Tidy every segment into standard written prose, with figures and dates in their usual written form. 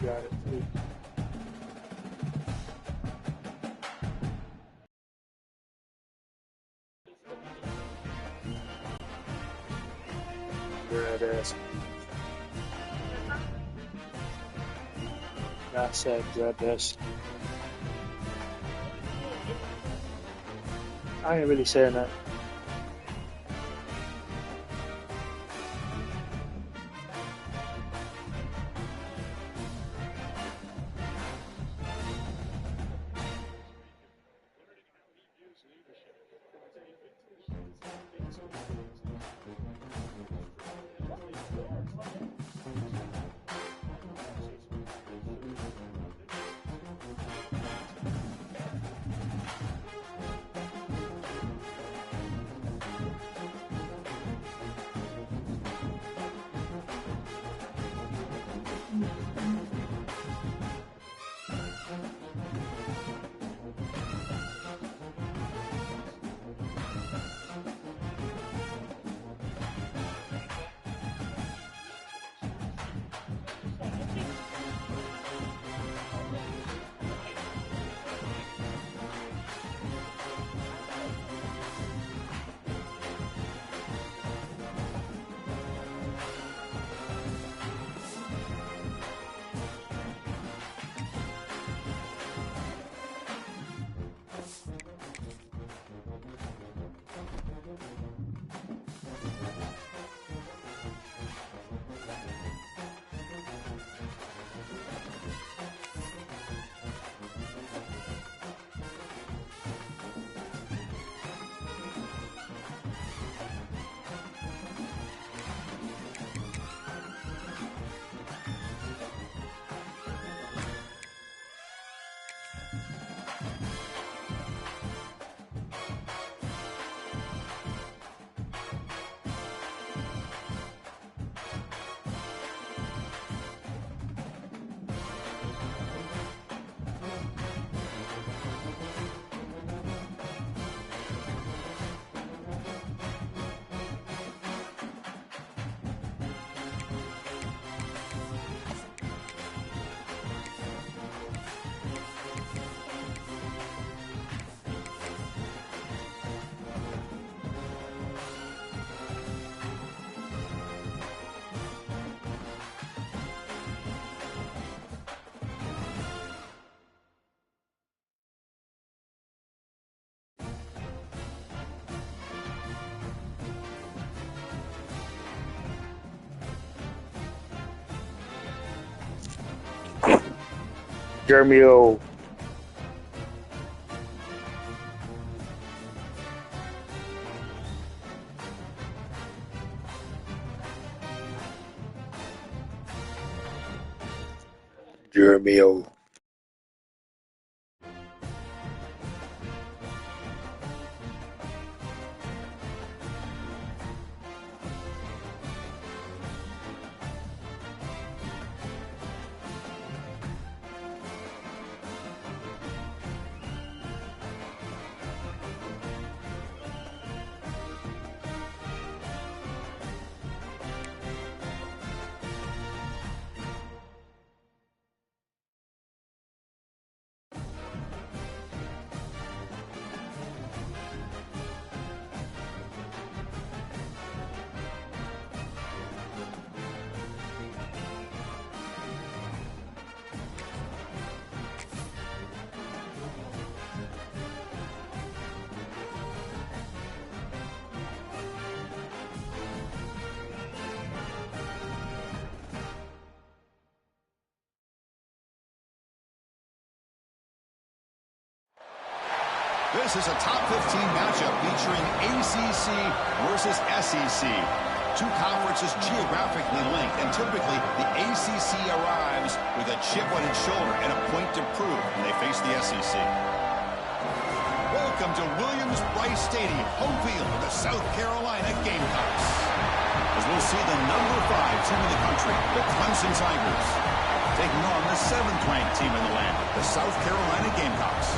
got it too. DYNASTY. I said DYNASTY. I ain't really saying that. Jeremy O. Jeremy O. This is a top 15 matchup featuring ACC versus SEC. Two conferences geographically linked, and typically the ACC arrives with a chip on its shoulder and a point to prove when they face the SEC. Welcome to Williams-Brice Stadium, home field of the South Carolina Gamecocks. As we'll see the number 5 team in the country, the Clemson Tigers, taking on the 7th-ranked team in the land, the South Carolina Gamecocks.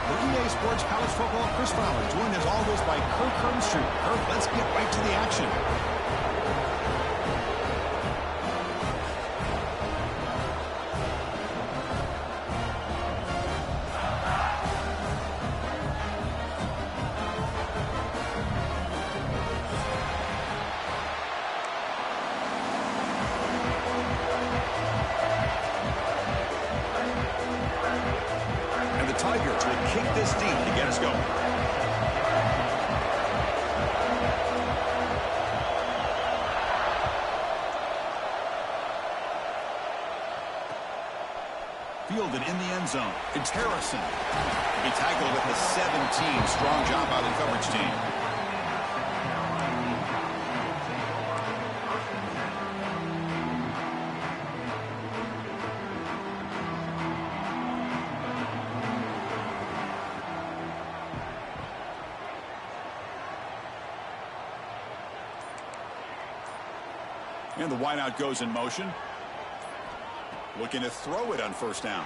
For EA Sports College Football, Chris Fowler, joined as always by Kirk Hermstreet. Kirk, let's get right to the action. this deep to get us going. Fielded in the end zone. It's Harrison. He tackled at the 17. Strong job by the coverage team. And the wideout goes in motion. Looking to throw it on first down.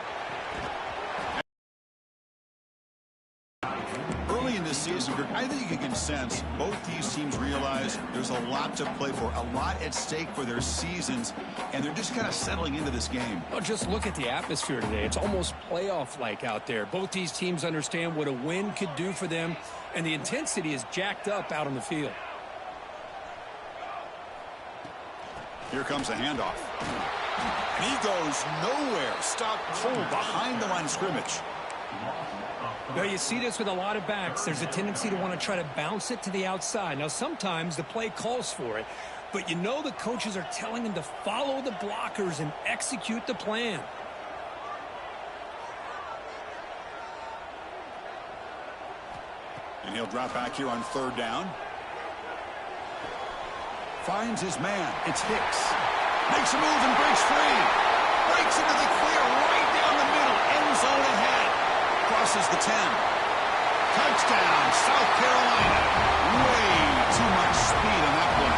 Early in this season, I think you can sense both these teams realize there's a lot to play for, a lot at stake for their seasons, and they're just kind of settling into this game. Well, just look at the atmosphere today. It's almost playoff-like out there. Both these teams understand what a win could do for them, and the intensity is jacked up out on the field. Here comes a handoff. And he goes nowhere. Stopped cold behind the line of scrimmage. Now, you see this with a lot of backs. There's a tendency to want to try to bounce it to the outside. Now, sometimes the play calls for it, but you know the coaches are telling them to follow the blockers and execute the plan. And he'll drop back here on third down. Finds his man. It's Hicks. Makes a move and breaks free. Breaks into the clear right down the middle. End zone ahead. Crosses the 10. Touchdown, South Carolina. Way too much speed on that play.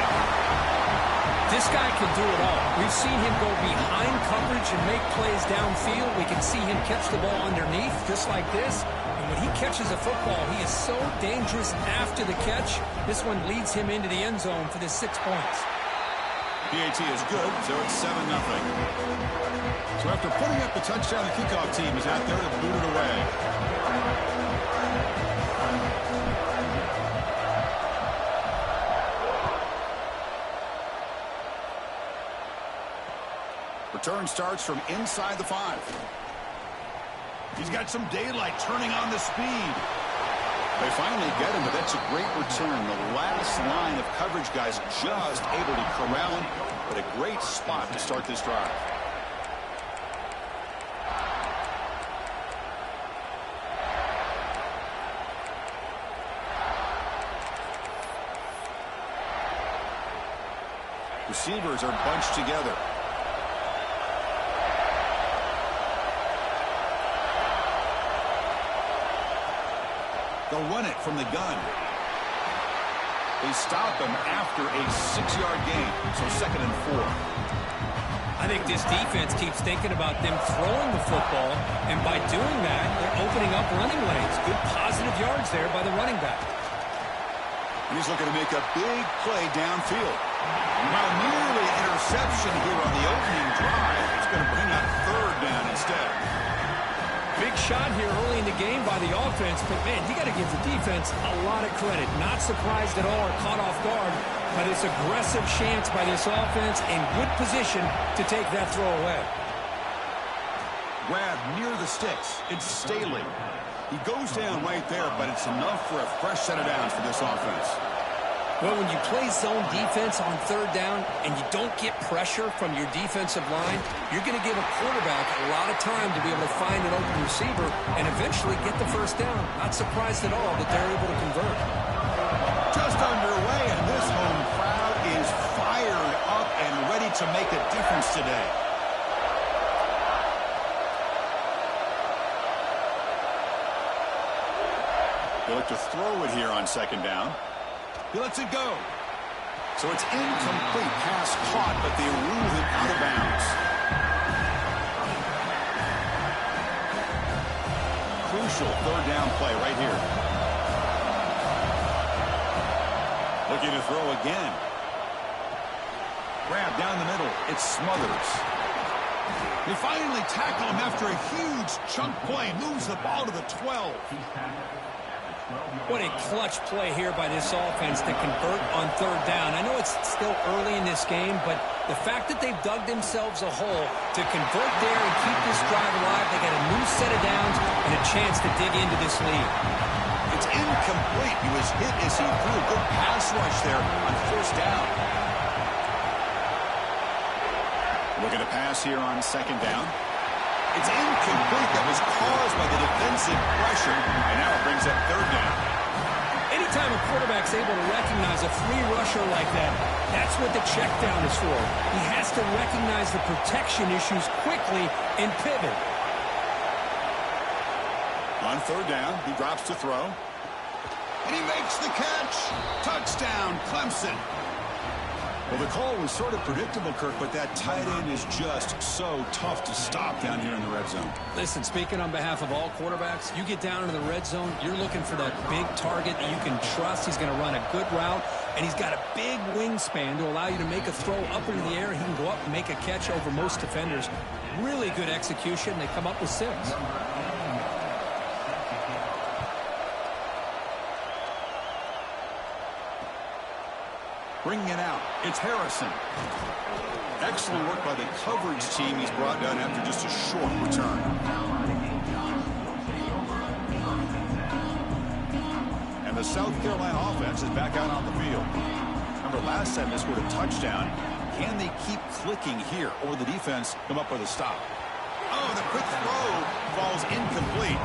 This guy can do it all. We've seen him go behind coverage and make plays downfield. We can see him catch the ball underneath just like this. And when he catches a football, he is so dangerous after the catch. This one leads him into the end zone for the 6 points. PAT is good, so it's 7-0. So after putting up the touchdown, the kickoff team is out there to boot it away. Return starts from inside the 5. He's got some daylight turning on the speed. They finally get him, but that's a great return. The last line of coverage guys just able to corral him, but a great spot to start this drive. Receivers are bunched together. They'll run it from the gun. They stop him after a 6-yard gain, so 2nd and 4. I think this defense keeps thinking about them throwing the football, and by doing that, they're opening up running lanes. Good positive yards there by the running back. He's looking to make a big play downfield. While nearly interception here on the opening drive, it's going to bring up third down instead. Big shot here early in the game by the offense, but, man, you got to give the defense a lot of credit. Not surprised at all or caught off guard by this aggressive chance by this offense in good position to take that throw away. Grab near the sticks. It's Staley. He goes down right there, but it's enough for a fresh set of downs for this offense. Well, when you play zone defense on third down and you don't get pressure from your defensive line, you're going to give a quarterback a lot of time to be able to find an open receiver and eventually get the first down. Not surprised at all that they're able to convert. Just underway, and this home crowd is fired up and ready to make a difference today. They look to throw it here on 2nd down. He lets it go. So it's incomplete. Pass caught, but they rule him out of bounds. Crucial 3rd down play right here. Looking to throw again. Grab down the middle. It's Smothers. They finally tackle him after a huge chunk play. Moves the ball to the 12. What a clutch play here by this offense to convert on 3rd down. I know it's still early in this game, but the fact that they've dug themselves a hole to convert there and keep this drive alive, they got a new set of downs, and a chance to dig into this lead. It's incomplete. He was hit as he threw a good pass rush there on first down. Looking to pass here on second down. It's incomplete. That was caused by the defensive pressure, and now it brings up third down. Anytime a quarterback's able to recognize a free rusher like that, that's what the check down is for. He has to recognize the protection issues quickly and pivot. On third down, he drops to throw. And he makes the catch. Touchdown, Clemson. Well, the call was sort of predictable, Kirk, but that tight end is just so tough to stop down here in the red zone. Listen, speaking on behalf of all quarterbacks, you get down into the red zone, you're looking for that big target that you can trust. He's going to run a good route, and he's got a big wingspan to allow you to make a throw up into the air. He can go up and make a catch over most defenders. Really good execution. They come up with 6. Bringing it out, it's Harrison. Excellent work by the coverage team. He's brought down after just a short return. And the South Carolina offense is back out on the field. Remember, last time they scored a touchdown. Can they keep clicking here, or the defense come up with a stop? Oh, the quick throw falls incomplete.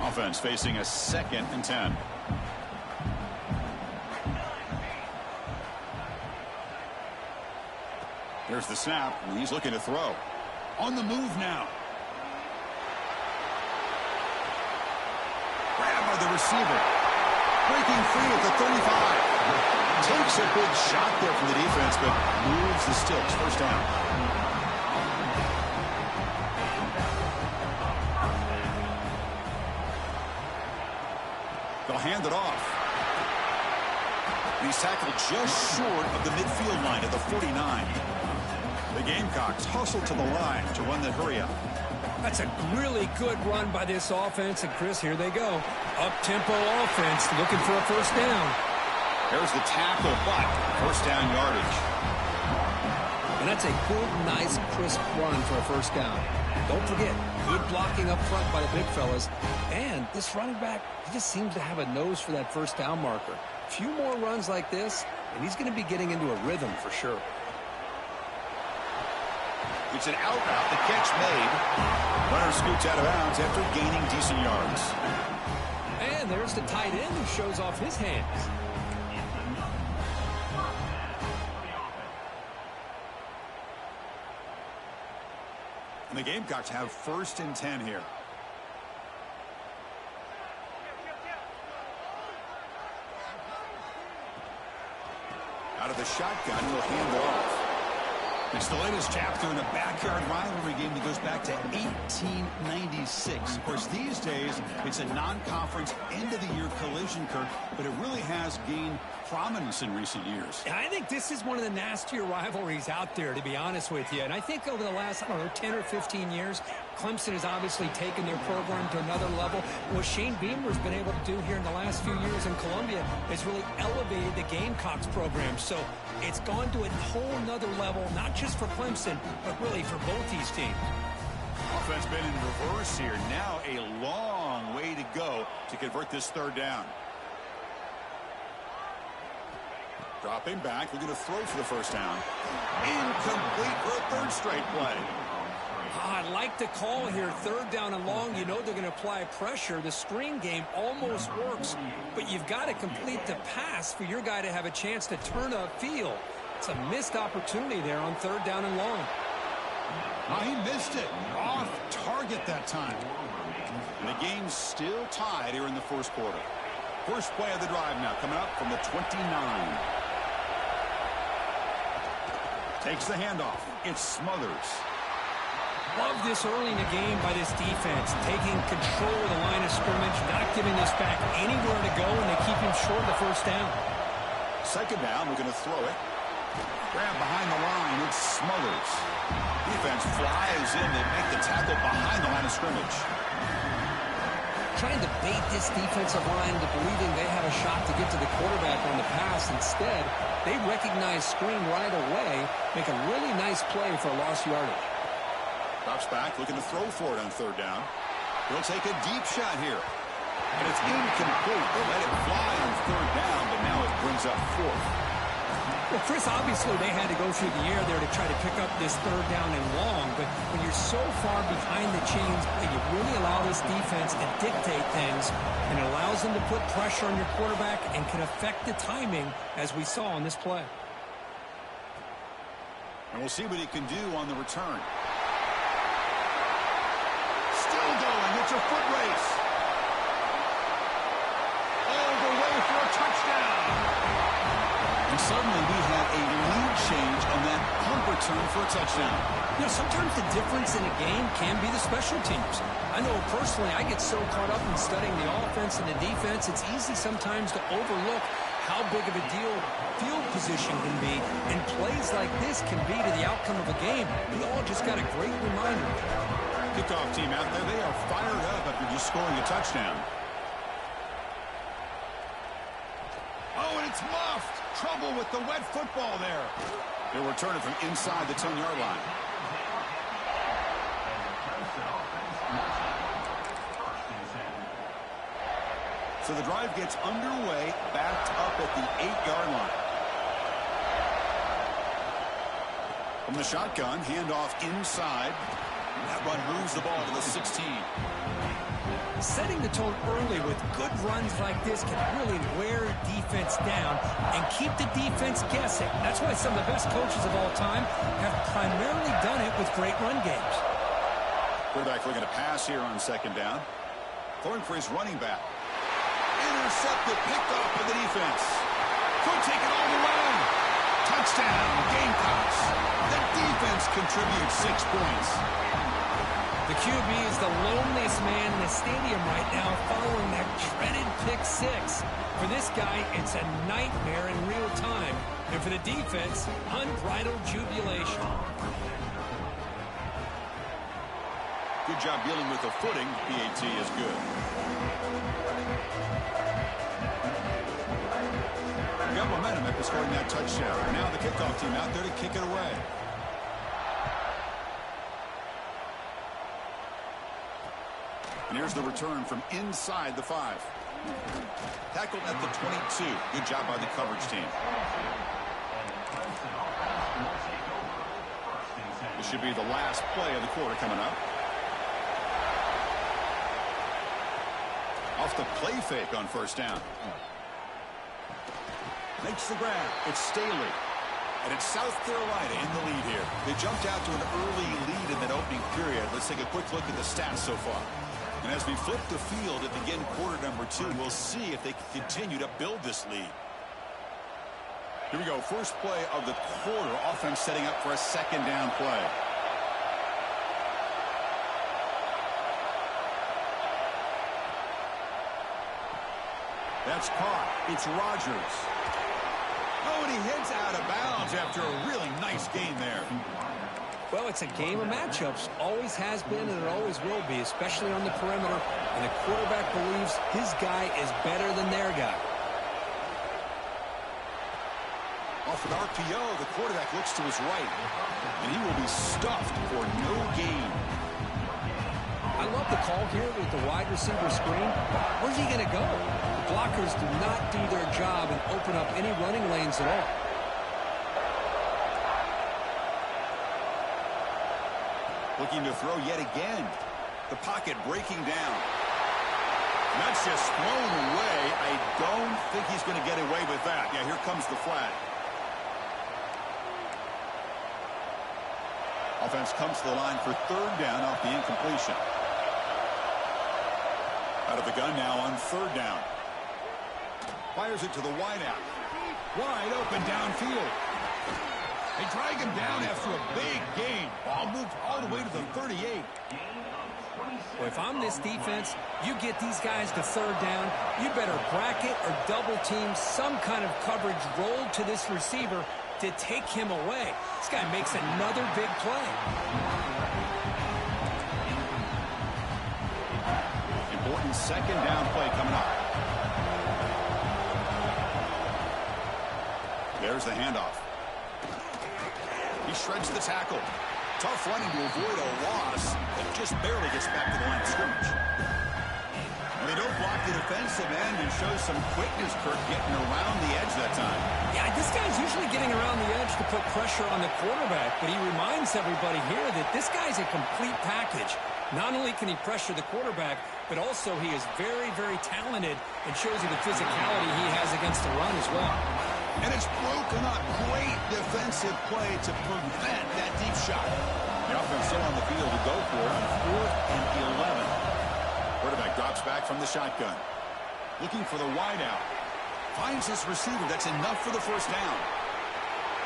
Offense facing a 2nd and 10. There's the snap, and he's looking to throw. On the move now. Grabbed by the receiver. Breaking free at the 35. Takes a big shot there from the defense, but moves the sticks. First down. They'll hand it off. He's tackled just short of the midfield line at the 49. The Gamecocks hustle to the line to run the hurry-up. That's a really good run by this offense. And, Chris, here they go. Up-tempo offense looking for a first down. There's the tackle, but first down yardage. And that's a good, nice, crisp run for a first down. Don't forget, good blocking up front by the big fellas. And this running back, he just seems to have a nose for that first down marker. A few more runs like this, and he's going to be getting into a rhythm for sure. It's an out route. The catch made. Runner scoots out of bounds after gaining decent yards. And there's the tight end who shows off his hands. And the Gamecocks have 1st and 10 here. Out of the shotgun, he'll hand it off. It's the latest chapter in a backyard rivalry game that goes back to 1896. Of course, these days, it's a non-conference end-of-the-year collision, Kirk, but it really has gained prominence in recent years. I think this is one of the nastier rivalries out there, to be honest with you. And I think over the last, 10 or 15 years, Clemson has obviously taken their program to another level. What Shane Beamer's been able to do here in the last few years in Columbia has really elevated the Gamecocks program. So it's gone to a whole nother level, not just for Clemson, but really for both these teams. Offense been in reverse here. Now a long way to go to convert this third down. Dropping back, looking to throw for the first down. Incomplete for a third straight play. I like the call here, third down and long. You know they're going to apply pressure. The screen game almost works, but you've got to complete the pass for your guy to have a chance to turn upfield. It's a missed opportunity there on third down and long. Oh, he missed it. Off target that time. And the game's still tied here in the first quarter. First play of the drive now coming up from the 29. Takes the handoff. It's Smothers. Love this early in the game by this defense, taking control of the line of scrimmage, not giving this back anywhere to go, and they keep him short of the first down. Second down, we're going to throw it. Grab behind the line, it's Smothers. Defense flies in, they make the tackle behind the line of scrimmage. Trying to bait this defensive line to believing they have a shot to get to the quarterback on the pass. Instead, they recognize screen right away, make a really nice play for a lost yardage. Drops back, looking to throw for it on third down. He'll take a deep shot here. And it's incomplete. They let it fly on third down, but now it brings up fourth. Well, Chris, obviously they had to go through the air there to try to pick up this third down and long, but when you're so far behind the chains, you really allow this defense to dictate things, and it allows them to put pressure on your quarterback and can affect the timing, as we saw on this play. And we'll see what he can do on the return. Still going. It's a foot race. All the way for a touchdown. And suddenly we have a lead change on that punt return for a touchdown. You know, sometimes the difference in a game can be the special teams. I know personally I get so caught up in studying the offense and the defense, it's easy sometimes to overlook how big of a deal field position can be, and plays like this can be to the outcome of a game. We all just got a great reminder. Kickoff team out there, they are fired up after just scoring a touchdown. Oh, and it's muffed. Trouble with the wet football there. They'll return it from inside the 10-yard line. So the drive gets underway, backed up at the 8-yard line. From the shotgun, handoff inside. That run moves the ball to the 16. Setting the tone early with good runs like this can really wear defense down and keep the defense guessing. That's why some of the best coaches of all time have primarily done it with great run games. Quarterback looking to pass here on second down. Throwing for his running back. Intercepted, picked off by the defense. Could take it all the way. Touchdown, Gamecocks. The defense contributes 6 points. The QB is the loneliest man in the stadium right now following that dreaded pick six. For this guy, it's a nightmare in real time. And for the defense, unbridled jubilation. Good job dealing with the footing. PAT is good. We got momentum after scoring that touchdown. Now the kickoff team out there to kick it away. And here's the return from inside the 5. Tackled at the 22. Good job by the coverage team. This should be the last play of the quarter coming up. Off the play fake on first down. Makes the grab. It's Staley. And it's South Carolina in the lead here. They jumped out to an early lead in that opening period. Let's take a quick look at the stats so far. And as we flip the field and begin quarter number 2, we'll see if they can continue to build this lead. Here we go. First play of the quarter. Offense setting up for a second down play. That's caught. It's Rodgers. Oh, and he heads out of bounds after a really nice game there. Well, it's a game of matchups. Always has been and it always will be, especially on the perimeter. And the quarterback believes his guy is better than their guy. Off an RPO, the quarterback looks to his right. And he will be stuffed for no gain. I love the call here with the wide receiver screen. Where's he going to go? The blockers do not do their job and open up any running lanes at all. Looking to throw yet again. The pocket breaking down. And that's just thrown away. I don't think he's going to get away with that. Yeah, here comes the flag. Offense comes to the line for third down off the incompletion. Out of the gun now on third down. Fires it to the wideout. Wide open downfield. They drag him down after a big gain. Ball moved all the way to the 38. Well, if I'm this defense, you get these guys to third down, you better bracket or double team some kind of coverage rolled to this receiver to take him away. This guy makes another big play. Important second down play coming up. There's the handoff. He shreds the tackle. Tough running to avoid a loss, but just barely gets back to the line of scrimmage. And they don't block the defensive end and show some quickness, Kirk, getting around the edge that time. Yeah, this guy's usually getting around the edge to put pressure on the quarterback, but he reminds everybody here that this guy's a complete package. Not only can he pressure the quarterback, but also he is very, very talented and shows you the physicality he has against the run as well. And it's broken up. Great defensive play to prevent that deep shot. The offense still on the field to go for it on 4th and 11. Quarterback drops back from the shotgun. Looking for the wide out. Finds his receiver. That's enough for the first down.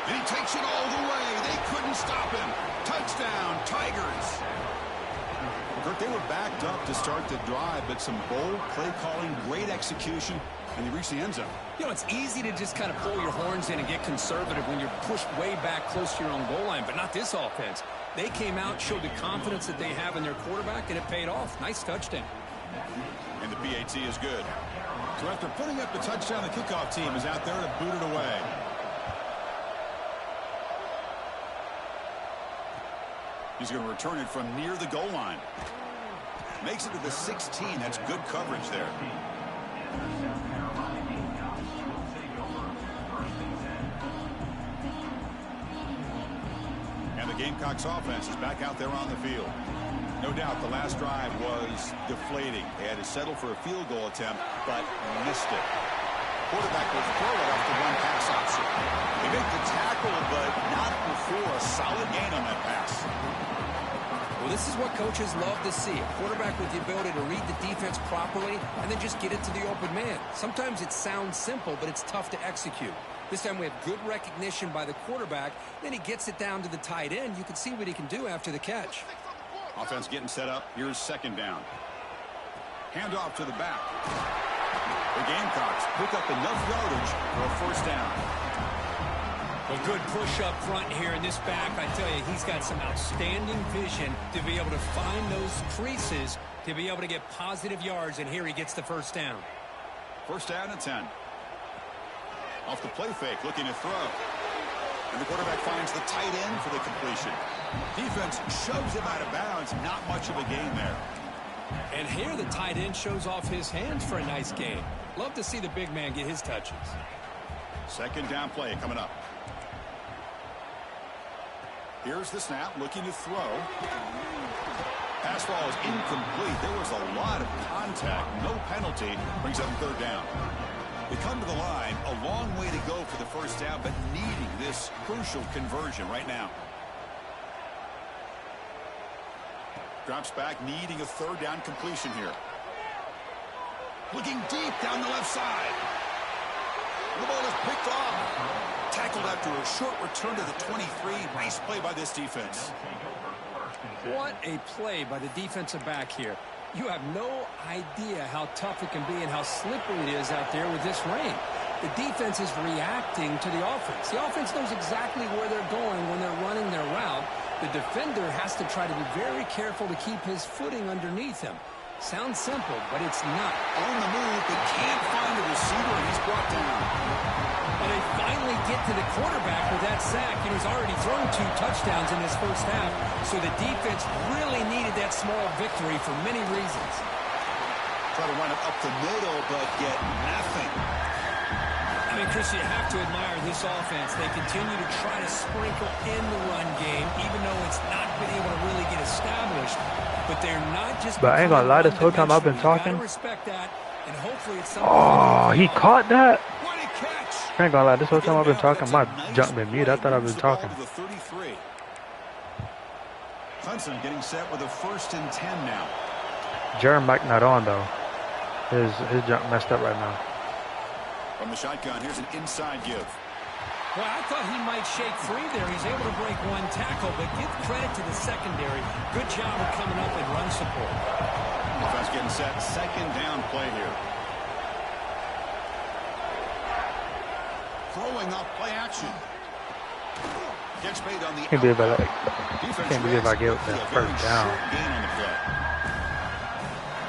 And he takes it all the way. They couldn't stop him. Touchdown, Tigers. Kirk, they were backed up to start the drive, but some bold play calling, great execution, and they reached the end zone. You know, it's easy to just kind of pull your horns in and get conservative when you're pushed way back close to your own goal line, but not this offense. They came out, showed the confidence that they have in their quarterback, and it paid off. Nice touchdown. And the PAT is good. So after putting up the touchdown, the kickoff team is out there to boot it away. He's going to return it from near the goal line. Makes it to the 16. That's good coverage there. And the Gamecocks offense is back out there on the field. No doubt the last drive was deflating. They had to settle for a field goal attempt, but missed it. Quarterback will throw it off the run pass option. They make the tackle, but not before a solid gain on that pass. Well, this is what coaches love to see. A quarterback with the ability to read the defense properly and then just get it to the open man. Sometimes it sounds simple, but it's tough to execute. This time we have good recognition by the quarterback. Then he gets it down to the tight end. You can see what he can do after the catch. Offense getting set up. Here's second down. Handoff to the back. The Gamecocks pick up enough yardage for a first down. A good push up front here in this back. I tell you, he's got some outstanding vision to be able to find those creases, to be able to get positive yards, and here he gets the first down. First down and 10. Off the play fake, looking to throw. And the quarterback finds the tight end for the completion. Defense shoves him out of bounds. Not much of a gain there. And here the tight end shows off his hands for a nice gain. Love to see the big man get his touches. Second down play coming up. Here's the snap, looking to throw. Pass ball is incomplete. There was a lot of contact. No penalty. Brings up third down. They come to the line. A long way to go for the first down, but needing this crucial conversion right now. Drops back, needing a third down completion here. Looking deep down the left side. The ball is picked off. Tackled after a short return to the 23. Nice play by this defense. What a play by the defensive back here. You have no idea how tough it can be and how slippery it is out there with this rain. The defense is reacting to the offense. The offense knows exactly where they're going when they're running their route. The defender has to try to be very careful to keep his footing underneath him. Sounds simple, but it's not. On the move, but can't find the receiver, and he's brought down. But they finally get to the quarterback with that sack. He's already thrown 2 touchdowns in this first half, so the defense really needed that small victory for many reasons. Try to run it up the middle, but get nothing. I mean, Chris, you have to admire this offense. They continue to try to sprinkle in the run game, even though it's not been able to really get established. But they're not just. But I ain't gonna lie, this whole time I've been talking. Respect that, and hopefully it's oh, he caught that. What a catch! I ain't gonna lie, this whole time I've been talking, my junk been mute. I thought I've been talking. Clemson getting set with a 1st and 10 now. Jerem mic not on though. His junk messed up right now. From the shotgun, here's an inside give. Well, I thought he might shake free there. He's able to break 1 tackle, but give credit to the secondary. Good job of coming up and run support. Defense getting set. Second down play here. Throwing off play action. Catch made on the Can't believe I gave it that first down. Gain on the play.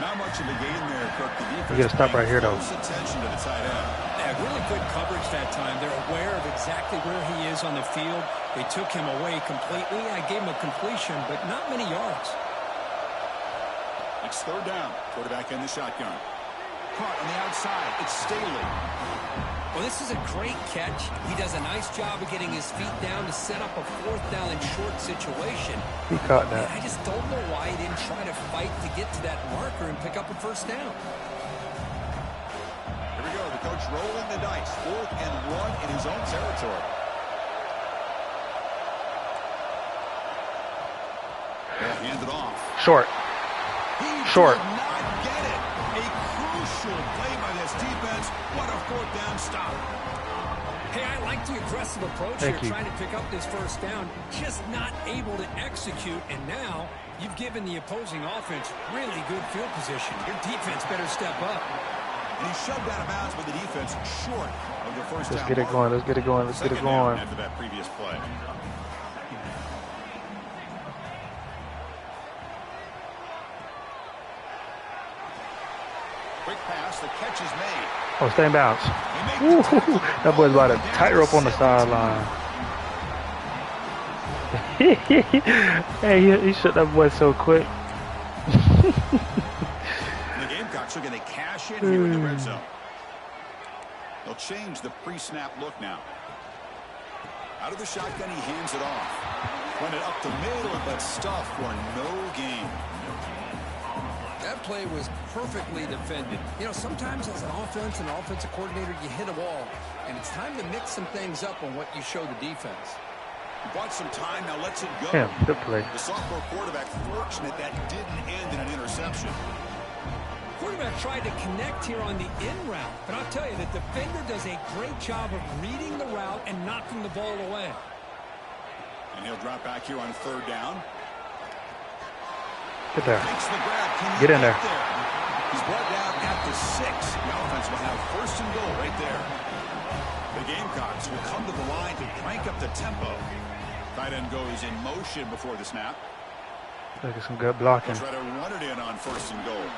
Not much of a gain there, Kirk. The defense you gotta stop right here though. attention to the tight end. Yeah, Yeah, really good coverage that time. They're aware of exactly where he is on the field. They took him away completely. I gave him a completion, but not many yards. It's third down. Quarterback in the shotgun. Caught on the outside. It's Staley. Well, this is a great catch. He does a nice job of getting his feet down to set up a fourth down and short situation. He caught that. And I just don't know why he didn't try to fight to get to that marker and pick up a first down. Here we go. The coach rolling the dice. 4th and 1 in his own territory. They'll hand it off. Short. He Short. did not get it. A crucial play by this defense. What a 4th down stop. Hey, I like the aggressive approach here, trying to pick up this first down. Just not able to execute, and now you've given the opposing offense really good field position. Your defense better step up. And he shoved out of bounds with the defense short of the first down. Let's get it going. Let's get it going. Let's get it going. After that previous play. Quick pass. The catch is made. Oh, stay in bounds. Woo, that boy's about to tightrope on the sideline. Hey, he shot that boy so quick. The Gamecocks are going to cash in here in the red zone. They'll change the pre-snap look now. Out of the shotgun, he hands it off. Run it up the middle, but stuffed for no gain. That play was perfectly defended. You know, sometimes as an offense and offensive coordinator, you hit a wall, and it's time to mix some things up on what you show the defense. He bought some time, now lets it go. Yeah, good play. The sophomore quarterback fortunate that didn't end in an interception. Quarterback tried to connect here on the in route, but I'll tell you, the defender does a great job of reading the route and knocking the ball away. And he'll drop back here on 3rd down. Get there. Makes the grab. Get in there. He's brought down at the 6. The offense will have 1st and goal right there. The Gamecocks will come to the line to crank up the tempo. Tight end goes in motion before the snap. Look at some good blocking. He'll try to run it in on 1st and goal.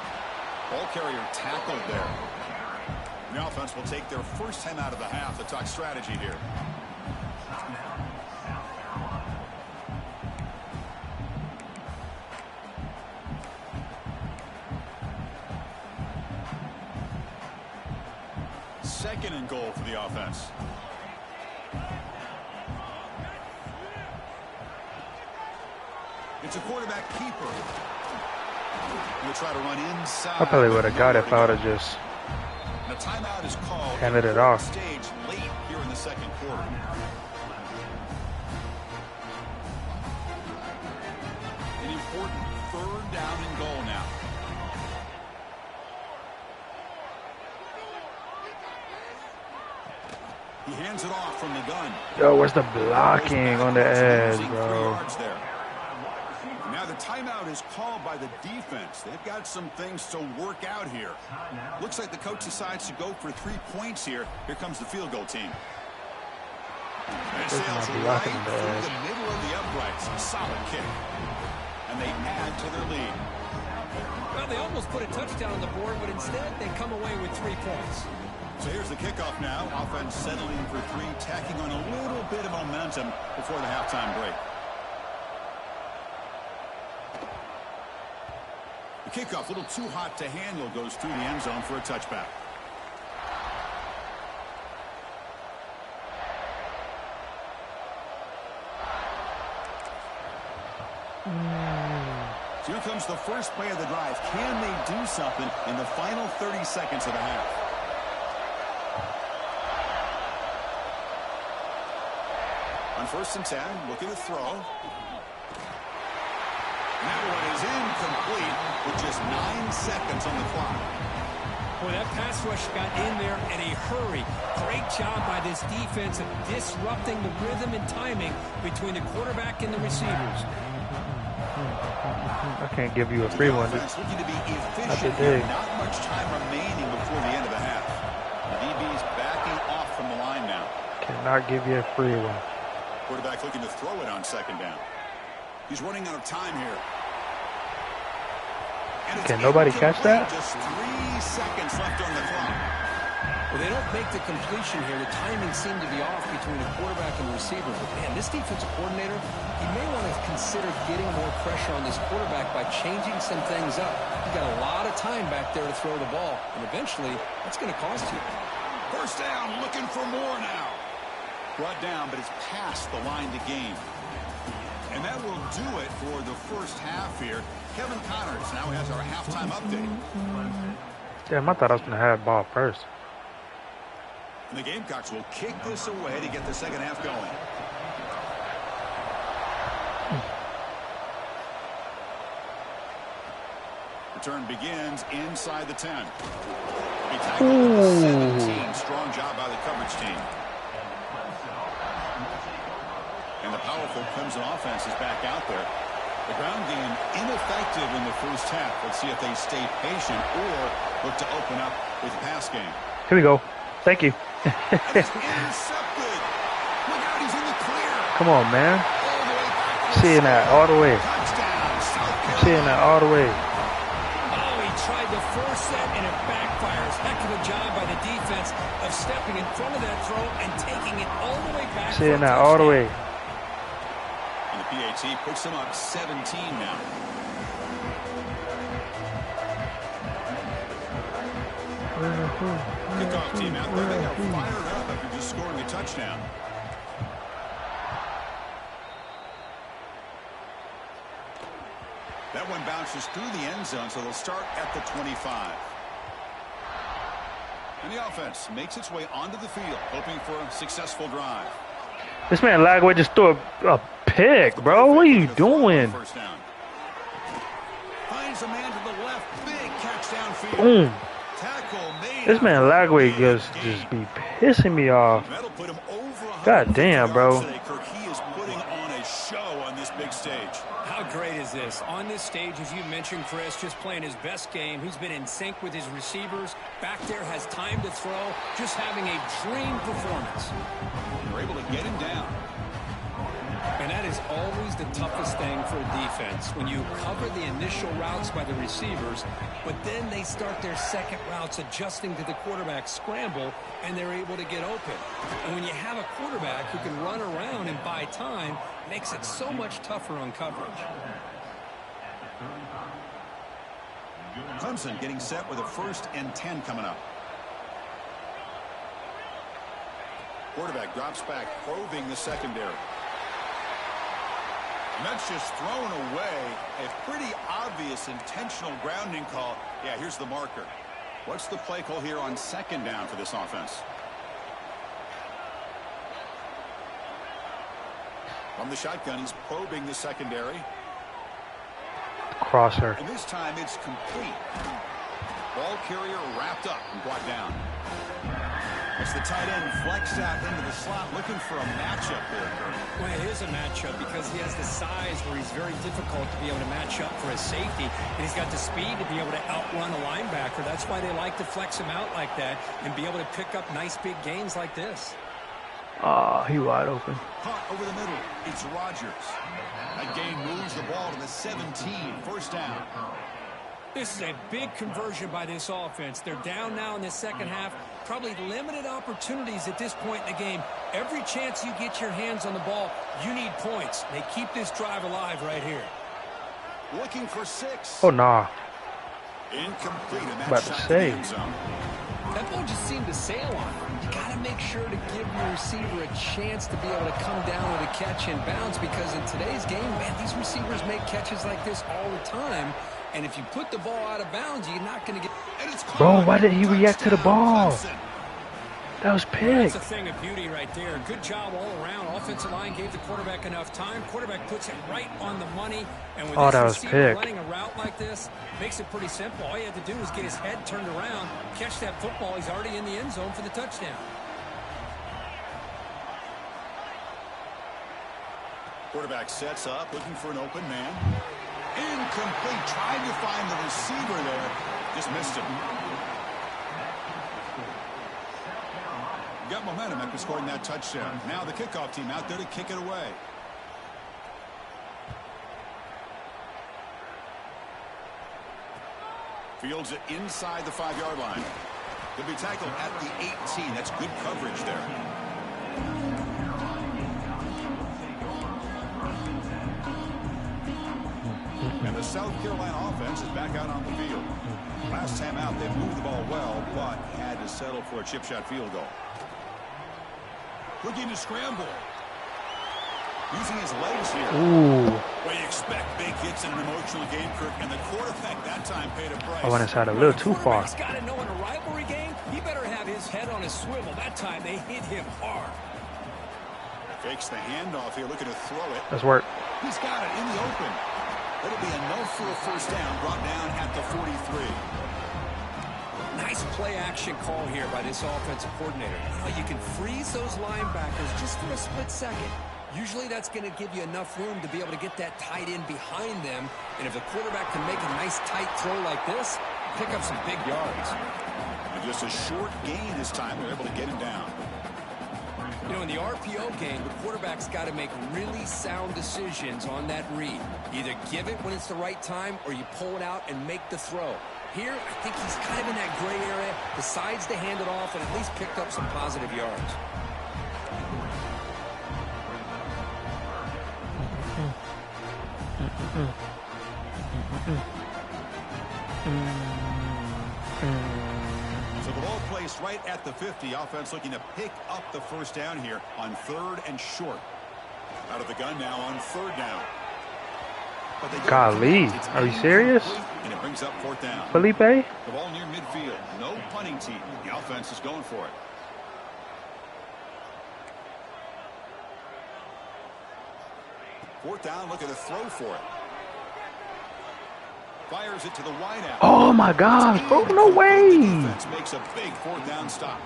Ball carrier tackled there. The offense will take their first time out of the half to talk strategy here. Second and goal for the offense. It's a quarterback keeper. He'll try to run inside. I probably would have got it if I would have just And a timeout is called. handed it off. Stage late here in the second quarter. An important 3rd down and goal now. He hands it off from the gun. Yo, where's the blocking on the edge, bro? Now the timeout is called by the defense. They've got some things to work out here. Looks like the coach decides to go for 3 points here. Here comes the field goal team. And it sails right through the middle of the uprights. Solid kick. And they add to their lead. Well, they almost put a touchdown on the board, but instead they come away with 3 points. So here's the kickoff now. Offense settling for 3, tacking on a little bit of momentum before the halftime break. The kickoff, a little too hot to handle, goes through the end zone for a touchback. So here comes the first play of the drive. Can they do something in the final 30 seconds of the half? On 1st and 10, looking to throw. That one is incomplete with just 9 seconds on the clock. Boy, that pass rush got in there in a hurry. Great job by this defense of disrupting the rhythm and timing between the quarterback and the receivers. I can't give you a free one. Looking to be efficient here. Not much time remaining before the end of the half. The DB's backing off from the line now. Cannot give you a free one. Quarterback looking to throw it on 2nd down. He's running out of time here. Can nobody catch that? Just 3 seconds left on the clock. Well, they don't make the completion here. The timing seemed to be off between the quarterback and the receiver. But, man, this defensive coordinator, he may want to consider getting more pressure on this quarterback by changing some things up. He got a lot of time back there to throw the ball, and eventually that's going to cost you. First down, looking for more now. Brought down, but it's past the line to gain. And that will do it for the first half here. Kevin Connors now has our halftime update. Damn, I thought I was going to have the ball first. And the Gamecocks will kick this away to get the second half going. Return begins inside the 10. He tackled at the 17. Strong job by the coverage team. And the powerful Clemson offense is back out there. The ground game ineffective in the first half. Let's see if they stay patient or look to open up with the pass game. Here we go. Thank you. Intercepted. Look out, he's in the clear. Come on, man. All the way back. Seeing that all the way. Touchdown, South Carolina. Seeing that all the way. Oh, he tried to force that, and it backfires. Heck of a job by the defense of stepping in front of that throw and taking it all the way back. Seeing that all the way. And the PAT puts them up 17 now. Kickoff team out there. They are fired up after just scoring a touchdown. That one bounces through the end zone, so they'll start at the 25. And the offense makes its way onto the field, hoping for a successful drive. This man Lagway just threw a pick, bro. What are you doing? First down. Finds a man to the left. Big catch downfield. Boom. Tackle made. This man Lagway just be pissing me off. That'll put him over 150 God damn, bro. yards today. Kirk, he is putting on a show on this big stage. How great is this? On this stage, as you mentioned, Chris, just playing his best game. He's been in sync with his receivers. Back there, has time to throw. Just having a dream performance. They're able to get him down. And that is always the toughest thing for a defense. When you cover the initial routes by the receivers, but then they start their second routes adjusting to the quarterback's scramble, and they're able to get open. And when you have a quarterback who can run around and buy time, it makes it so much tougher on coverage. Clemson getting set with a 1st and 10 coming up. Quarterback drops back, probing the secondary. And that's just thrown away. A pretty obvious intentional grounding call. Yeah, here's the marker. What's the play call here on 2nd down for this offense? From the shotgun, he's probing the secondary. Crosser. And this time it's complete. Ball carrier wrapped up and brought down. As the tight end flexed out into the slot, looking for a matchup there, Kirk. Well, it is a matchup because he has the size where he's very difficult to be able to match up for his safety. And he's got the speed to be able to outrun a linebacker. That's why they like to flex him out like that and be able to pick up nice big gains like this. Ah, he wide open. Caught over the middle. It's Rodgers. That gain moves the ball to the 17. 1st down. This is a big conversion by this offense. They're down now in the second half. Probably limited opportunities at this point in the game. Every chance you get your hands on the ball, you need points. They keep this drive alive right here. Looking for 6. Oh, nah. Incomplete. And About that to shot say. in the end zone. That ball just seemed to sail on. You got to make sure to give your receiver a chance to be able to come down with a catch and bounce, because in today's game, man, these receivers make catches like this all the time. And if you put the ball out of bounds, you're not going to get... Bro, why did he react to the ball? That was That's pick. a thing of beauty right there. Good job all around. Offensive line gave the quarterback enough time. Quarterback puts it right on the money. And with Oh, this that was receiver pick. running a route like this, makes it pretty simple. All you have to do is get his head turned around, catch that football. He's already in the end zone for the touchdown. Quarterback sets up, looking for an open man. Incomplete. Trying to find the receiver there. Just missed him. Got momentum after scoring that touchdown. Now the kickoff team out there to kick it away. Fields it inside the 5-yard line. He'll be tackled at the 18. That's good coverage there. And the South Carolina offense is back out on the field. Last time out, they moved the ball well, but had to settle for a chip shot field goal. Looking to scramble. Using his legs here. Ooh. Well, you expect big hits in an emotional game, Kirk, and the quarterback that time paid a price. I went inside a little too far. He's got to know in a rivalry game, he better have his head on his swivel. That time they hit him hard. Fakes the handoff here, looking to throw it. Let's work. He's got it in the open. It'll be enough for a first down, brought down at the 43. Nice play-action call here by this offensive coordinator. You can freeze those linebackers just for a split second. Usually that's going to give you enough room to be able to get that tight end behind them. And if the quarterback can make a nice tight throw like this, pick up some big yards. And just a short gain this time, they're able to get him down. You know, in the RPO game, the quarterback's got to make really sound decisions on that read. Either give it when it's the right time or you pull it out and make the throw. Here, I think he's kind of in that gray area, decides to hand it off and at least picked up some positive yards. So the ball placed right at the 50. Offense looking to pick up the first down here on 3rd and short. Out of the gun now on 3rd down. Golly, are you serious? And it brings up 4th down. Felipe? The ball near midfield. No punting team. The offense is going for it. Fourth down, look at the throw for it. Fires it to the wideout. Oh my gosh, bro, no way. Defense makes a big 4th down stop.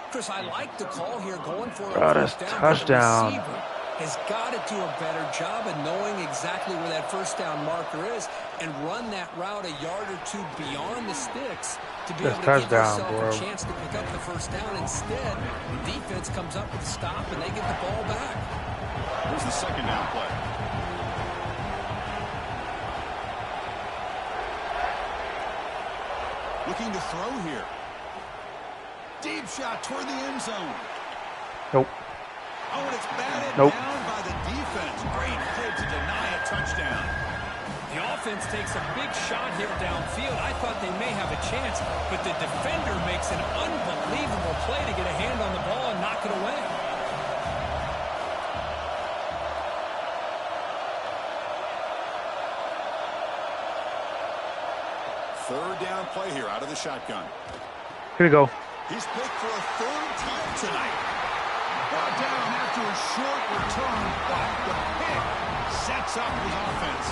Chris, I like the call here going for Bro, a that's first down. touchdown. The receiver has got to do a better job of knowing exactly where that first down marker is and run that route a yard or two beyond the sticks to be That's able to give touchdown, yourself bro. a chance to pick up the first down. Instead, the defense comes up with a stop and they get the ball back. Here's the 2nd down play. Looking to throw here. Deep shot toward the end zone. Nope. Oh, and it's batted Nope. down by the defense. Great play to deny a touchdown. The offense takes a big shot here downfield. I thought they may have a chance, but the defender makes an unbelievable play to get a hand on the ball and knock it away. Third down play here out of the shotgun. Here we go. He's picked for a 3rd time tonight. Brought down after a short return, but the pick sets up his offense.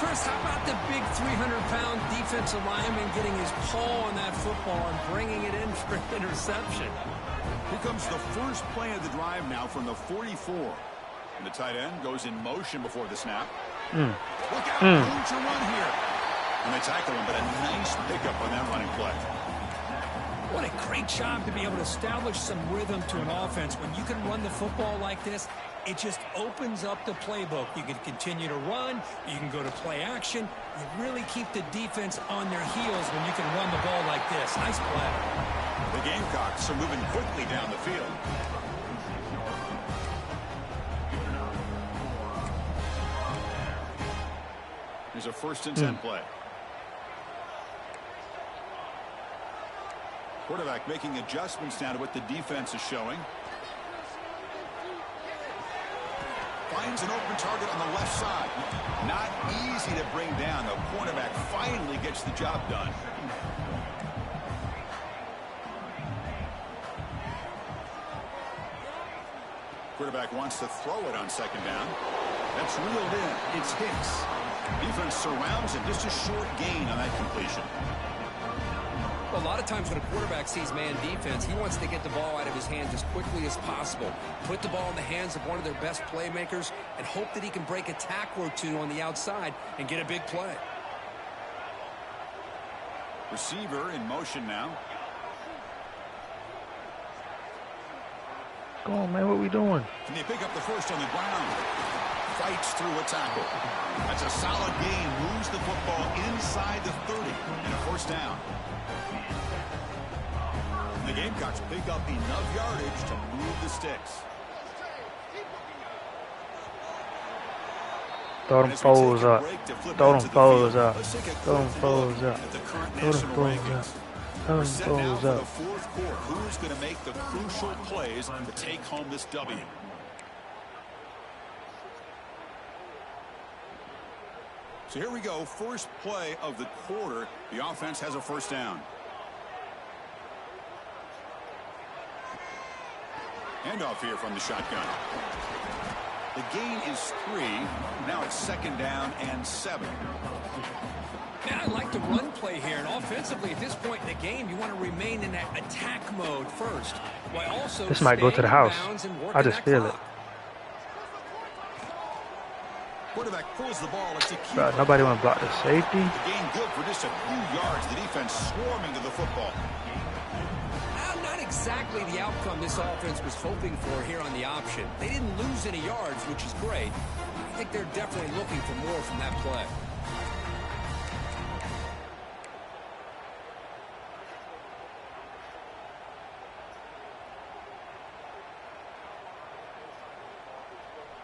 Chris, how about the big 300-pound defensive lineman getting his paw on that football and bringing it in for an interception? Here comes the first play of the drive now from the 44. And the tight end goes in motion before the snap. Look out, room to run here. And they tackle him, but a nice pickup on that running play. What a great job to be able to establish some rhythm to an offense. When you can run the football like this, it just opens up the playbook. You can continue to run. You can go to play action. You really keep the defense on their heels when you can run the ball like this. Nice play. The Gamecocks are moving quickly down the field. Here's a 1st and 10 play. Quarterback making adjustments now to what the defense is showing. Finds an open target on the left side. Not easy to bring down. The cornerback finally gets the job done. Quarterback wants to throw it on 2nd down. That's reeled in. It's Hicks. Defense surrounds him. Just a short gain on that completion. Well, a lot of times when a quarterback sees man defense, he wants to get the ball out of his hands as quickly as possible. Put the ball in the hands of one of their best playmakers and hope that he can break a tackle or two on the outside and get a big play. Receiver in motion now. Go on, man. What we doing? Can they pick up the first on the ground? Fights through a tackle. That's a solid gain. Moves the football inside the 30 and a first down. The Gamecocks pick up enough yardage to move the sticks. Throw them foes up. Throw them foes up. Throw them foes up. Throw them foes up. Throw them foes up. Who's going to make the crucial plays to take home this W? So here we go. First play of the quarter. The offense has a first down. Handoff here from the shotgun. The gain is 3. Now it's second down and 7. Man, I like the run play here. And offensively, at this point in the game, you want to remain in that attack mode first, while also this might go to the house. I just feel it. Quarterback pulls the ball. It's a key. Bro, nobody want to block the safety. The gain good for just a few yards. The defense swarming to the football. Not exactly the outcome this offense was hoping for here on the option. They didn't lose any yards, which is great. I think they're definitely looking for more from that play.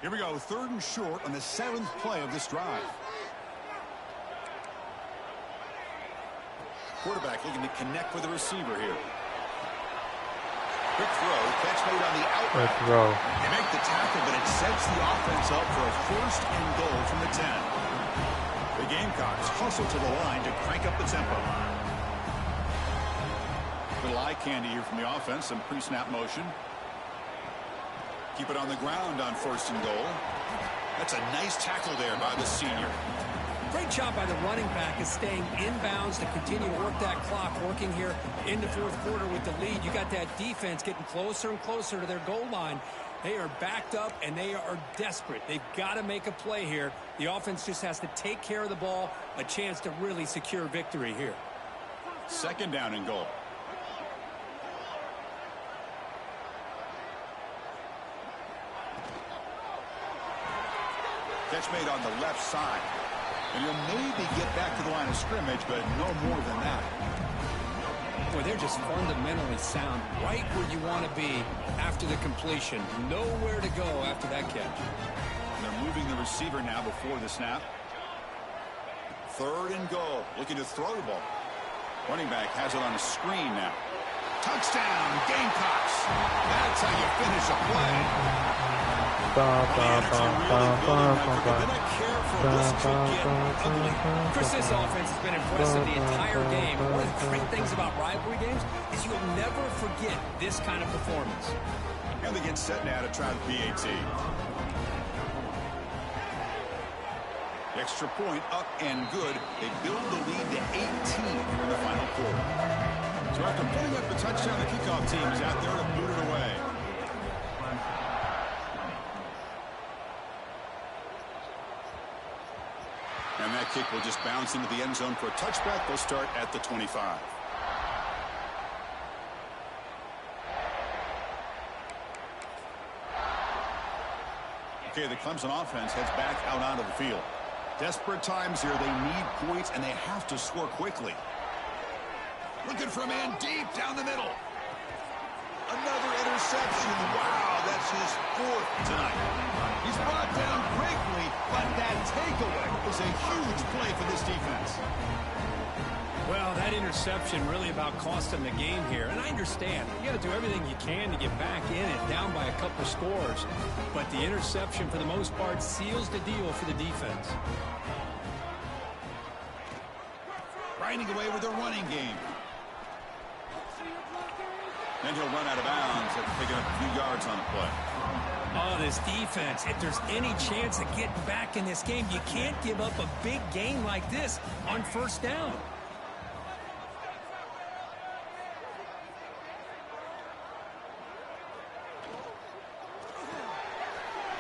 Here we go, 3rd and short on the 7th play of this drive. Quarterback looking to connect with the receiver here. Quick throw, catch made on the out. Quick throw. They make the tackle, but it sets the offense up for a 1st and goal from the 10. The Gamecocks hustle to the line to crank up the tempo. Little eye candy here from the offense, some pre-snap motion. Keep it on the ground on 1st and goal. That's a nice tackle there by the senior. Great job by the running back is staying inbounds to continue to work that clock, working here in the 4th quarter with the lead. You got that defense getting closer and closer to their goal line. They are backed up, and they are desperate. They've got to make a play here. The offense just has to take care of the ball, a chance to really secure victory here. 2nd down and goal. Catch made on the left side. And he'll maybe get back to the line of scrimmage, but no more than that. Boy, they're just fundamentally sound, right where you want to be after the completion. Nowhere to go after that catch. And they're moving the receiver now before the snap. 3rd and goal. Looking to throw the ball. Running back has it on a screen now. Touchdown, Gamecocks. That's how you finish a play. Chris, this offense has been impressive the entire game. One of the great things about rivalry games is you'll never forget this kind of performance. And they get set now to try the PAT. Extra point up and good. They build the lead to 18 here in the final quarter. So after putting up a touchdown, the kickoff team is out there to boot it away. And that kick will just bounce into the end zone for a touchback. They'll start at the 25. Okay, the Clemson offense heads back out onto the field. Desperate times here. They need points, and they have to score quickly. Looking for a man deep down the middle. Another interception. Wow, that's his 4th tonight. He's brought down quickly, but that takeaway is a huge play for this defense. Well, that interception really about cost them the game here. And I understand. You got to do everything you can to get back in it, down by a couple scores. But the interception, for the most part, seals the deal for the defense. Grinding away with their running game. Then he'll run out of bounds after picking up a few yards on the play. Oh, this defense, if there's any chance of getting back in this game, you can't give up a big game like this on 1st down.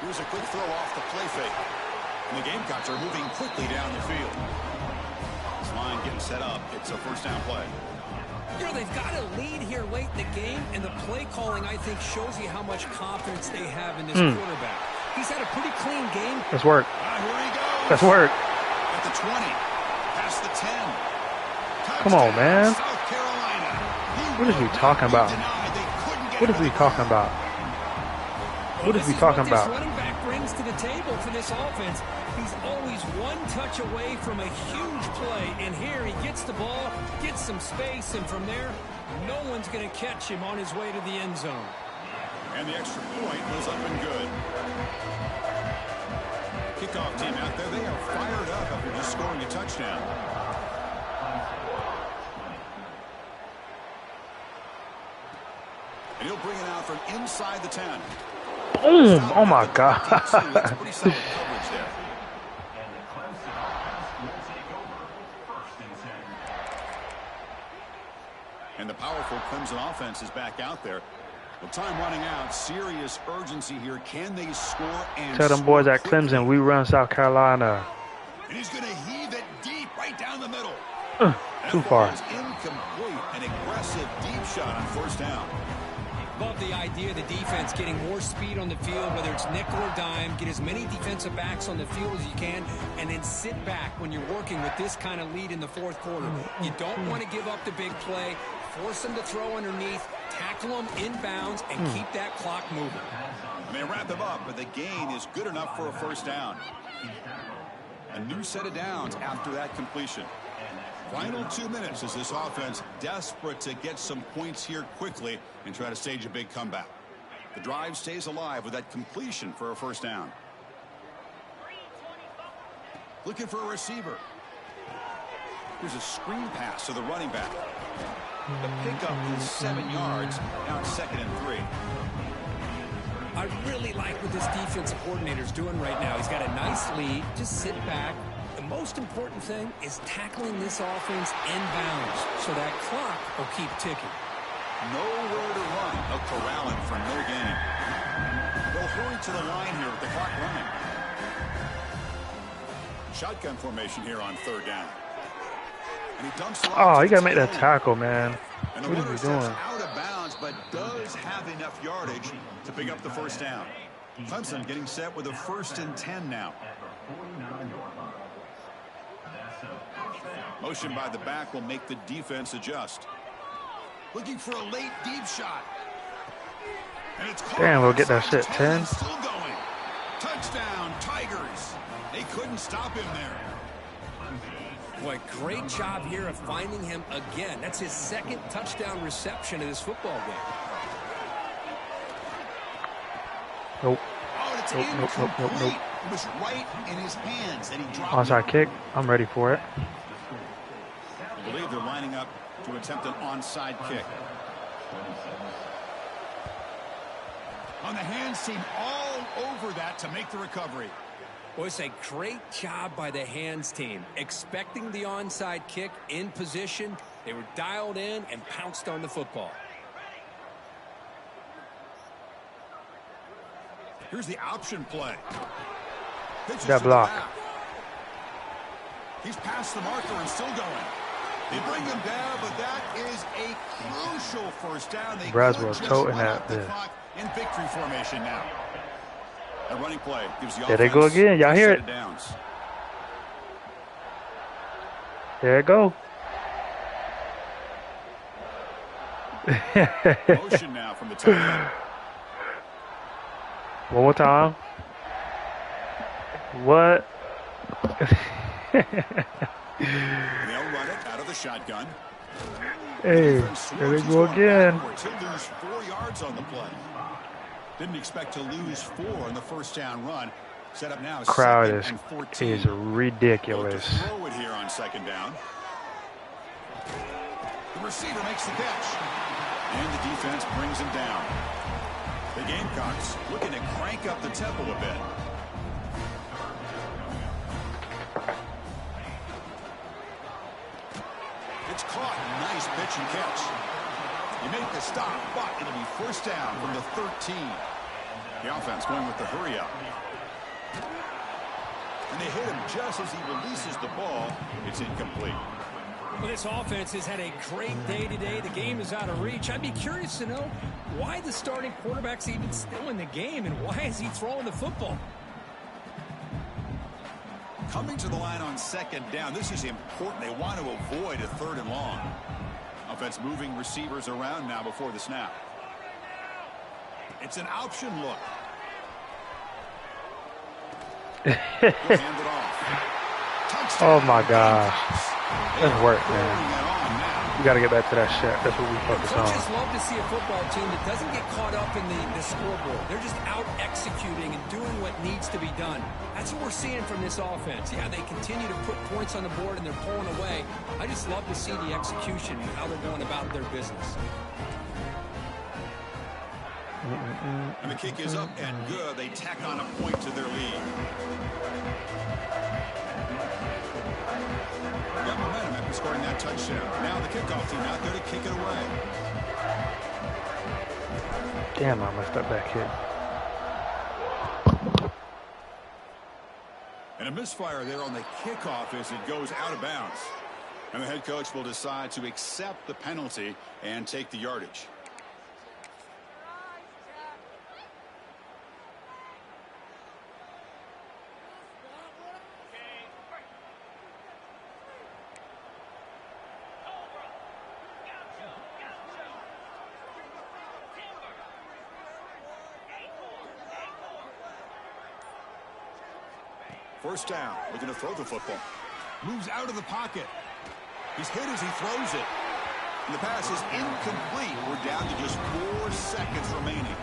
Here's a quick throw off the play fake. And the Gamecocks are moving quickly down the field. This line getting set up. It's a 1st down play. You know, they've got a lead here late in the game, and the play calling, I think, shows you how much confidence they have in this quarterback. He's had a pretty clean game. Let's work. Here he goes. Let's work. At the 20. Past the 10. Come on, man. South Carolina. What is we talking about? What is we talking about? What is we talking about? This running back brings to the table for this offense. He's always one touch away from a huge play, and here he gets the ball, gets some space, and from there, no one's going to catch him on his way to the end zone. And the extra point was up and good. Kickoff team out there, they are fired up after just scoring a touchdown. And he'll bring it out from inside the 10. Boom! Oh my God! Pretty solid coverage there. And the powerful Clemson offense is back out there. Well, time running out. Serious urgency here. Can they score and Tell them boys at Clemson, we run South Carolina. And he's going to heave it deep right down the middle. Too far. Incomplete. An aggressive deep shot on first down. Love the idea of the defense getting more speed on the field, whether it's nickel or dime. Get as many defensive backs on the field as you can, and then sit back when you're working with this kind of lead in the fourth quarter. You don't want to give up the big play. Force them to throw underneath, tackle them inbounds, and keep that clock moving. And they wrap him up, but the gain is good enough for a first down. A new set of downs after that completion. Final 2 minutes as this offense desperate to get some points here quickly and try to stage a big comeback. The drive stays alive with that completion for a first down. Looking for a receiver. Here's a screen pass to the running back. The pickup is 7 yards. Now it's 2nd and 3. I really like what this defensive coordinator's doing right now. He's got a nice lead. Just sit back. The most important thing is tackling this offense inbounds so that clock will keep ticking. Nowhere to run. They'll corral him for no gain. They'll hurry to the line here with the clock running. Shotgun formation here on 3rd down. And he dumps it off. Oh, you gotta make that tackle, man. What is he doing? Out of bounds, but does have enough yardage to pick up the first down. Clemson getting set with a 1st and 10 now. Motion by the back will make the defense adjust. Looking for a late deep shot. And it's damn, we'll get that shit 10. Still going. Touchdown, Tigers. They couldn't stop him there. Boy, great job here of finding him again. That's his 2nd touchdown reception in this football game. Nope. Oh, it's Nope. It was right in his hands, and he dropped it. Onside kick. I'm ready for it. I believe they're lining up to attempt an onside kick. On the hands team, all over that to make the recovery. Boy, it's a great job by the hands team. Expecting the onside kick in position. They were dialed in and pounced on the football. Here's the option play. That block. He's past the marker and still going. They bring him down, but that is a crucial first down. They Braswell toting that. In victory formation now. A running play gives the There they go again. Y'all hear it? There it go. Motion now from the top. One more time. What? They'll run it out of the shotgun. Hey, there they go again. To lose 4 yards on the play. Didn't expect to lose 4 on the first down run. Set up now. Crowd 2nd and 14. is ridiculous. Throw it here on 2nd down. The receiver makes the catch. And the defense brings him down. The Gamecocks looking to crank up the tempo a bit. It's caught. Nice pitch and catch. You make the stop, but it'll be first down from the 13. The offense going with the hurry up. And they hit him just as he releases the ball. It's incomplete. Well, this offense has had a great day today. The game is out of reach. I'd be curious to know why the starting quarterback's even still in the game and why is he throwing the football? Coming to the line on second down. This is important. They want to avoid a 3rd and long. Offense moving receivers around now before the snap. It's an option look. Hand it off. Oh my gosh. That's work, man. We got to get back to that shit. That's what we focus on. Coaches love to see a football team that doesn't get caught up in the scoreboard. They're just out executing and doing what needs to be done. That's what we're seeing from this offense. Yeah, they continue to put points on the board and they're pulling away. I just love to see the execution and how they're going about their business. And the kick is up and good. They tack on a point to their lead. Got momentum after scoring that touchdown. Now the kickoff team out there to kick it away. Damn, I messed up that kick. And a misfire there on the kickoff as it goes out of bounds. And the head coach will decide to accept the penalty and take the yardage. First down, looking to throw the football. Moves out of the pocket. He's hit as he throws it. And the pass is incomplete. We're down to just 4 seconds remaining.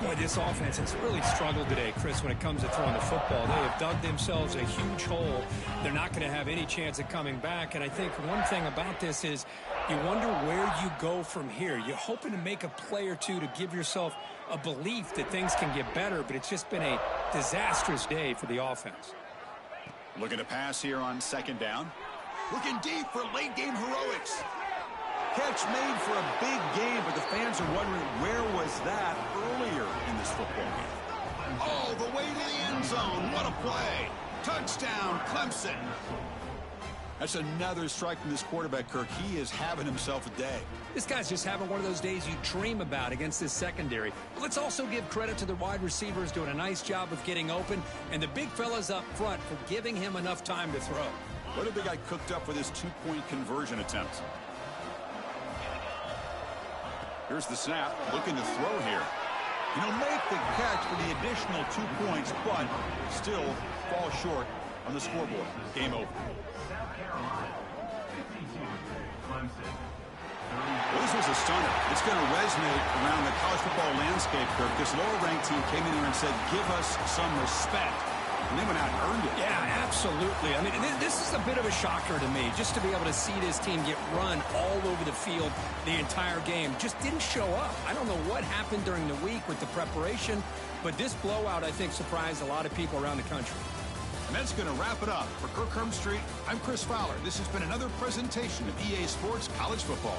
Boy, this offense has really struggled today, Chris, when it comes to throwing the football. They have dug themselves a huge hole. They're not going to have any chance of coming back. And I think one thing about this is you wonder where you go from here. You're hoping to make a play or two to give yourself a belief that things can get better, but it's just been a disastrous day for the offense. Looking to pass here on second down. Looking deep for late-game heroics. Catch made for a big game, but the fans are wondering where was that earlier in this football game. All the way to the end zone. What a play. Touchdown, Clemson. That's another strike from this quarterback, Kirk. He is having himself a day. This guy's just having one of those days you dream about against this secondary. But let's also give credit to the wide receivers doing a nice job of getting open, and the big fellas up front for giving him enough time to throw. What have they got cooked up with his 2-point conversion attempt? Here's the snap, looking to throw here. He'll make the catch for the additional 2 points, but still fall short on the scoreboard. Game over. Well, this was a stunner. It's going to resonate around the college football landscape, Kirk. This lower-ranked team came in here and said, give us some respect. And they went out and earned it. Yeah, absolutely. I mean, this is a bit of a shocker to me, just to be able to see this team get run all over the field the entire game. Just didn't show up. I don't know what happened during the week with the preparation, but this blowout, I think, surprised a lot of people around the country. And that's going to wrap it up. For Kirk Street, I'm Chris Fowler. This has been another presentation of EA Sports College Football.